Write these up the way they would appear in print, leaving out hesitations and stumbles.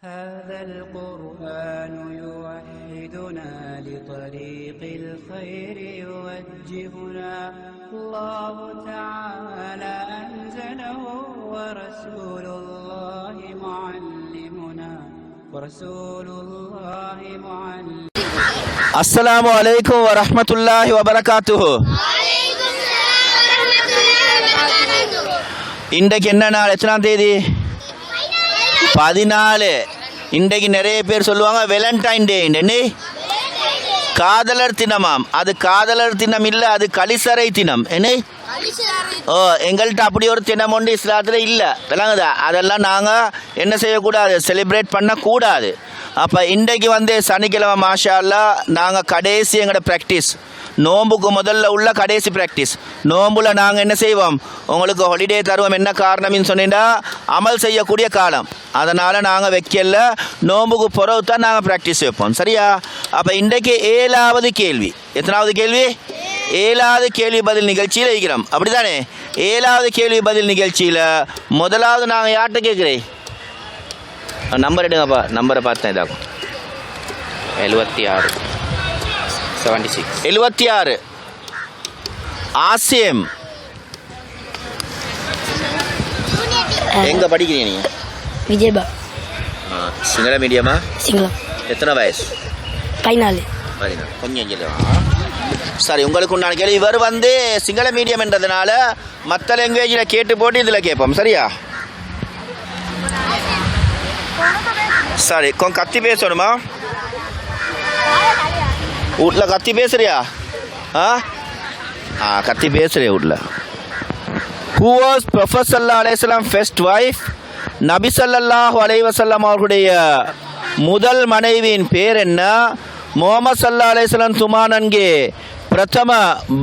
هذا القرآن يوحدنا لطريق الخير يوجهنا الله تعالى أنزله ورسول الله معلمنا السلام عليكم ورحمة الله وبركاته. இன்றைக்கு என்ன நாள்? எத்தனாம் தேதி? 14. இன்றைக்கு நிறைய பேர் சொல்லுவாங்க வேலண்டைன் டே. என்ன? காதலர் தினமாம். அது காதலர் தினம் இல்லை, அது கலிசரை தினம். என்ன? ஓ, எங்கள்கிட்ட அப்படி ஒரு தினம் ஒன்று இஸ்லாத்தில் இல்லை, விளங்குதா? அதெல்லாம் நாங்கள் என்ன செய்யக்கூடாது, செலிப்ரேட் பண்ணக்கூடாது. அப்போ இன்றைக்கு சனிக்கிழமை மாஷா அல்லாஹ் நாங்கள் கடைசி எங்களோட ப்ராக்டிஸ், நோம்புக்கு முதல்ல உள்ள கடைசி ப்ராக்டிஸ். நோம்புல நாங்கள் என்ன செய்வோம், உங்களுக்கு ஹாலிடே தருவோம். என்ன காரணம்னு சொன்னீங்கன்னா அமல் செய்யக்கூடிய காலம், அதனால் நாங்கள் வைக்கல. நோம்புக்கு பிறகு தான் நாங்கள் ப்ராக்டிஸ் வைப்போம், சரியா? அப்போ இன்றைக்கு 7வது கேள்வி. எத்தனாவது கேள்வி? 7வது கேள்வி பதில் நிகழ்ச்சியில் இருக்கிறோம், அப்படி தானே? 7வது கேள்வி பதில் நிகழ்ச்சியில் முதலாவது நாங்கள் யார்கிட்ட கேட்குறேன்? நம்பர் எடுங்கப்பா, நம்பரை பார்த்தேன். இதாகும் 76 76 76. ஆசியம், எங்கே படிக்கிறீங்க நீங்கள்? விஜயபா. சிங்கள மீடியமா? சிங்களம். எத்தனை வயசு? 14. கொஞ்சம் சரி, உங்களுக்கு உண்டான கேள்வி. இவர் சிங்கள மீடியம் என்றதுனால மற்ற லாங்குவேஜில் கேட்டு போட்டு இதில் கேட்போம், சரியா? சரி, கொஞ்சம் கத்தி பேசணுமா? வீட்டில் கத்தி பேசுறியா? கத்தி பேசுறியா வீட்டில்? Who was Prophet sallallahu alaihi wasallam first wife? நபி ஸல்லல்லாஹு அலைஹி வஸல்லம் அவர்களுடைய முதல் மனைவியின் பேர் என்ன? ಮೊಹಮ್ಮದ್ ಸಲ್ಲಲ್ಲಾಹು ಅಲೈಹಿ ವಸಲ್ಲಂ ತುಮಾನನ್ಗೆ ಪ್ರಥಮ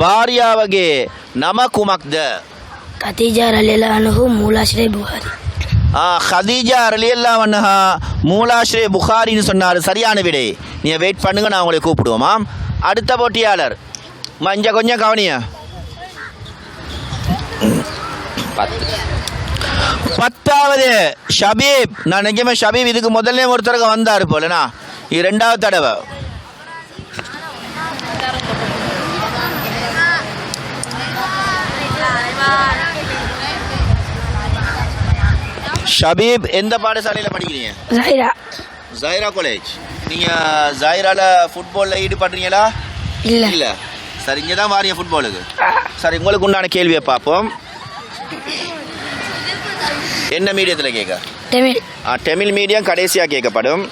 ಭಾರ್ಯಾವಗೆ ನಮ ಕುಮಕ್ದ? ಖದೀಜಾ ರಲಿಯಲ್ಲಾಹು ಅನ್ಹು ಮೂಲಾಶ್ರಯ புகாரி. ஹதீஜா ரலியல்லாஹு அன்ஹா மூலாஸ்ரே புகாரின்னு சொன்னார். சரியான விடை. நீங்கள் வெயிட் பண்ணுங்க, நான் உங்களை கூப்பிடுவோமா? அடுத்த போட்டியாளர் கொஞ்சம் கவனியா. 10வது ஷபீப். நான் நிஜமே ஷபீப் இதுக்கு முதல்ல ஒருத்தருக்கு வந்தார் போலண்ணா, இது 2வது தடவை. ஷபீப் எந்த பாடசாலையில் படிக்கிறீங்க? ஜைரா காலேஜ். நீங்கள் ஜைரால ஃபுட்பாலில் ஈடுபடுறீங்களா? இல்லை. சரி, இங்கே தான் வாரீங்க ஃபுட்பாலுக்கு. சரி, உங்களுக்கு உண்டான கேள்வியை பார்ப்போம். என்ன மீடியத்தில் கேட்க? தமிழ் மீடியம் கடைசியாக கேட்கப்படும்.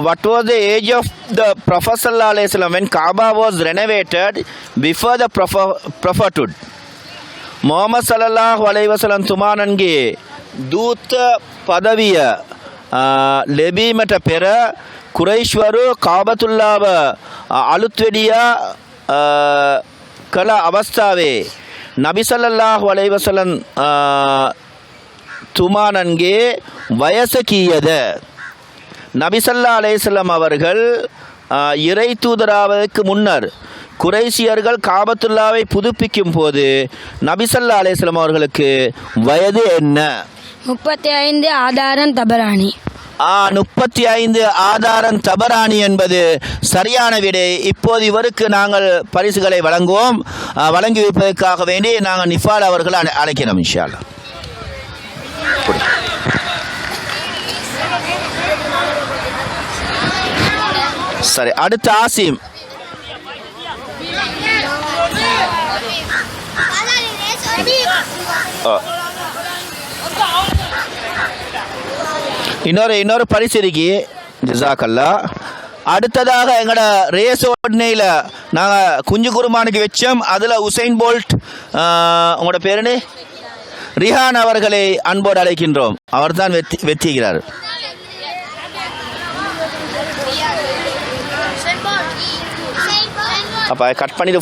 What was the age of the Prophet sallallahu alaihi wasallam when Kaaba was renovated before the prophethood? Mohammed ಸಲ್ಲಲ್ಲಾಹು ಅಲೈಹಿ ವಸಲ್ಲಂ ತುಮಾನನ್ಗೆ ದೂತ ಪದವಿಯ ලැබීමට පෙර කුරයිශ්වරු කාබතුල්ලාව අලුත්වෙඩිය කළ අවස්ථාවේ නබි සල්ලල්ලාහු අලයිහි වසල්ලම් තුමානන්ගේ වයස කීයද? நபி ஸல்லல்லாஹு அலைஹி வஸல்லம் அவர்கள் இறை தூதராவதற்கு முன்னர் குறைசியர்கள் காபத்துல்லாவை புதுப்பிக்கும் போது நபி ஸல்லல்லாஹு அலைஹி வஸல்லம் அவர்களுக்கு வயது என்ன? 35. ஆதாரன் தபரானி. 35 ஆதாரன் தபரானி என்பது சரியான விடை. இப்போது இவருக்கு நாங்கள் பரிசுகளை வழங்குவோம். வழங்கி வைப்பதற்காக வேண்டி நாங்கள் நிஃபால் அவர்கள் அழைக்கிறோம் இன்ஷா அல்லாஹ். சரி, அடுத்து ஆசிம். இன்னொரு பரிசு இருக்கு. ஜஸாக்கல்லா. அடுத்ததாக எங்களோட ரேஸ் ஓடனையில் நாங்கள் குஞ்சு குருமானுக்கு வச்சோம். அதில் உசைன் போல்ட், உங்களோட பேருன்னு ரிஹான் அவர்களை அன்போடு அழைக்கின்றோம். அவர் தான் வெற்றிகிறார். அப்போ கட் பண்ணிட்டு